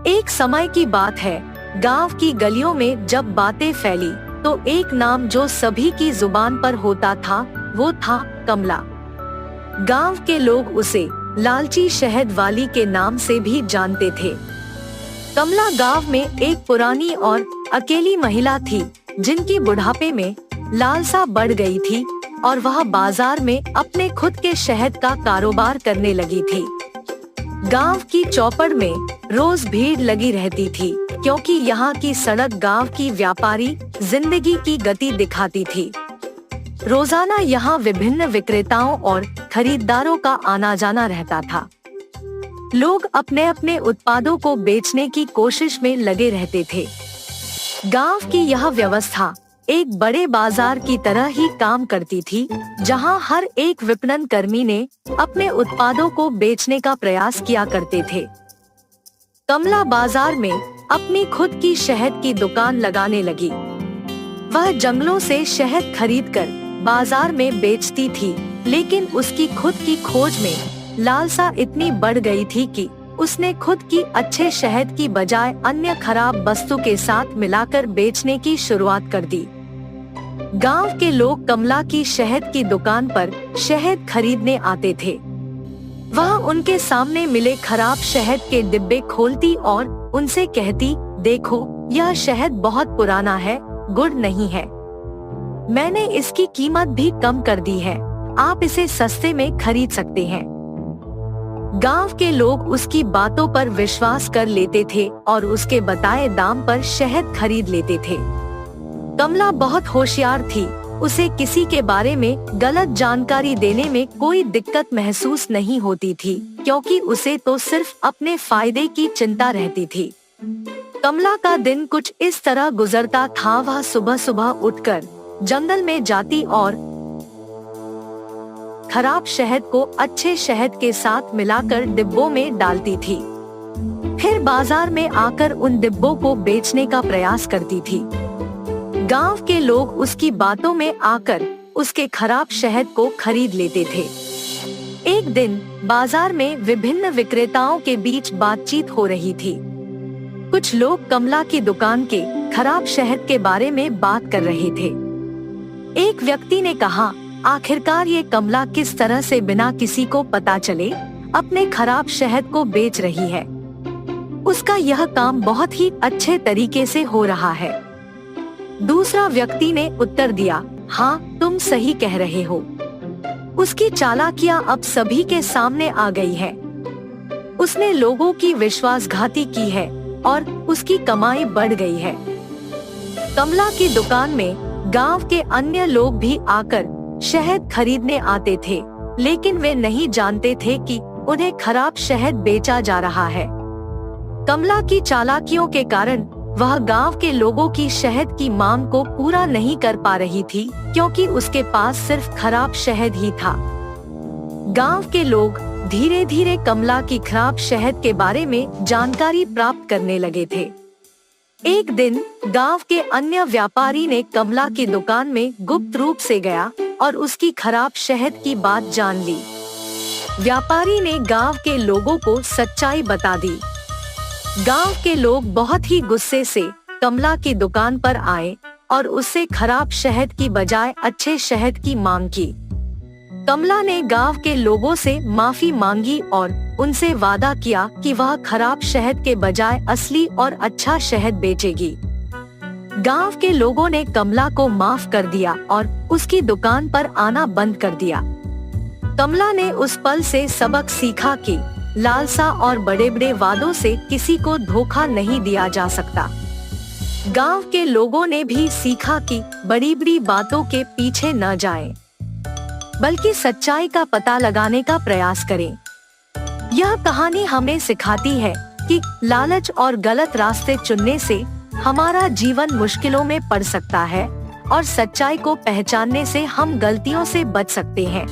एक समय की बात है, गांव की गलियों में जब बातें फैली तो एक नाम जो सभी की जुबान पर होता था वो था कमला। गांव के लोग उसे लालची शहद वाली के नाम से भी जानते थे। कमला गांव में एक पुरानी और अकेली महिला थी जिनकी बुढ़ापे में लालसा बढ़ गई थी और वह बाजार में अपने खुद के शहद का कारोबार करने लगी थी। गांव की चौपड़ में रोज भीड़ लगी रहती थी क्योंकि यहाँ की सड़क गांव की व्यापारी जिंदगी की गति दिखाती थी। रोजाना यहाँ विभिन्न विक्रेताओं और खरीदारों का आना जाना रहता था। लोग अपने अपने उत्पादों को बेचने की कोशिश में लगे रहते थे। गांव की यह व्यवस्था एक बड़े बाजार की तरह ही काम करती थी, जहां हर एक विपणन कर्मी ने अपने उत्पादों को बेचने का प्रयास किया करते थे। कमला बाजार में अपनी खुद की शहद की दुकान लगाने लगी। वह जंगलों से शहद खरीदकर बाजार में बेचती थी, लेकिन उसकी खुद की खोज में लालसा इतनी बढ़ गई थी कि उसने खुद की अच्छे शहद की बजाय अन्य खराब वस्तु के साथ मिलाकर बेचने की शुरुआत कर दी। गांव के लोग कमला की शहद की दुकान पर शहद खरीदने आते थे। वह उनके सामने मिले खराब शहद के डिब्बे खोलती और उनसे कहती, देखो यह शहद बहुत पुराना है, गुड नहीं है। मैंने इसकी कीमत भी कम कर दी है, आप इसे सस्ते में खरीद सकते हैं। गांव के लोग उसकी बातों पर विश्वास कर लेते थे और उसके बताए दाम पर शहद खरीद लेते थे। कमला बहुत होशियार थी, उसे किसी के बारे में गलत जानकारी देने में कोई दिक्कत महसूस नहीं होती थी, क्योंकि उसे तो सिर्फ अपने फायदे की चिंता रहती थी। कमला का दिन कुछ इस तरह गुजरता था। वह सुबह सुबह उठकर जंगल में जाती और खराब शहद को अच्छे शहद के साथ मिलाकर डिब्बों में डालती थी। फिर बाजार में आकर उन डिब्बों को बेचने का प्रयास करती थी। गांव के लोग उसकी बातों में आकर उसके खराब शहद को खरीद लेते थे। एक दिन बाजार में विभिन्न विक्रेताओं के बीच बातचीत हो रही थी। कुछ लोग कमला की दुकान के खराब शहद के बारे में बात कर रहे थे। एक व्यक्ति ने कहा, आखिरकार ये कमला किस तरह से बिना किसी को पता चले अपने खराब शहद को बेच रही है। उसका यह काम बहुत ही अच्छे तरीके से हो रहा है। दूसरा व्यक्ति ने उत्तर दिया, हाँ तुम सही कह रहे हो। उसकी चालाकियां अब सभी के सामने आ गई है। उसने लोगों की विश्वासघाती की है और उसकी कमाई बढ़ गई है। कमला की दुकान में गांव के अन्य लोग भी आकर शहद खरीदने आते थे, लेकिन वे नहीं जानते थे कि उन्हें खराब शहद बेचा जा रहा है। कमला की चालाकियों के कारण वह गांव के लोगों की शहद की मांग को पूरा नहीं कर पा रही थी, क्योंकि उसके पास सिर्फ खराब शहद ही था। गांव के लोग धीरे धीरे कमला की खराब शहद के बारे में जानकारी प्राप्त करने लगे थे। एक दिन गांव के अन्य व्यापारी ने कमला की दुकान में गुप्त रूप से गया और उसकी खराब शहद की बात जान ली। व्यापारी ने गांव के लोगों को सच्चाई बता दी। गांव के लोग बहुत ही गुस्से से कमला की दुकान पर आए और उससे खराब शहद की बजाय अच्छे शहद की मांग की। कमला ने गांव के लोगों से माफी मांगी और उनसे वादा किया कि वह खराब शहद के बजाय असली और अच्छा शहद बेचेगी। गांव के लोगों ने कमला को माफ कर दिया और उसकी दुकान पर आना बंद कर दिया। कमला ने उस पल से सबक सीखा कि लालसा और बड़े बड़े वादों से किसी को धोखा नहीं दिया जा सकता। गांव के लोगों ने भी सीखा कि बड़ी बड़ी बातों के पीछे न जाएं, बल्कि सच्चाई का पता लगाने का प्रयास करें। यह कहानी हमें सिखाती है कि लालच और गलत रास्ते चुनने से हमारा जीवन मुश्किलों में पड़ सकता है और सच्चाई को पहचानने से हम गलतियों से बच सकते हैं।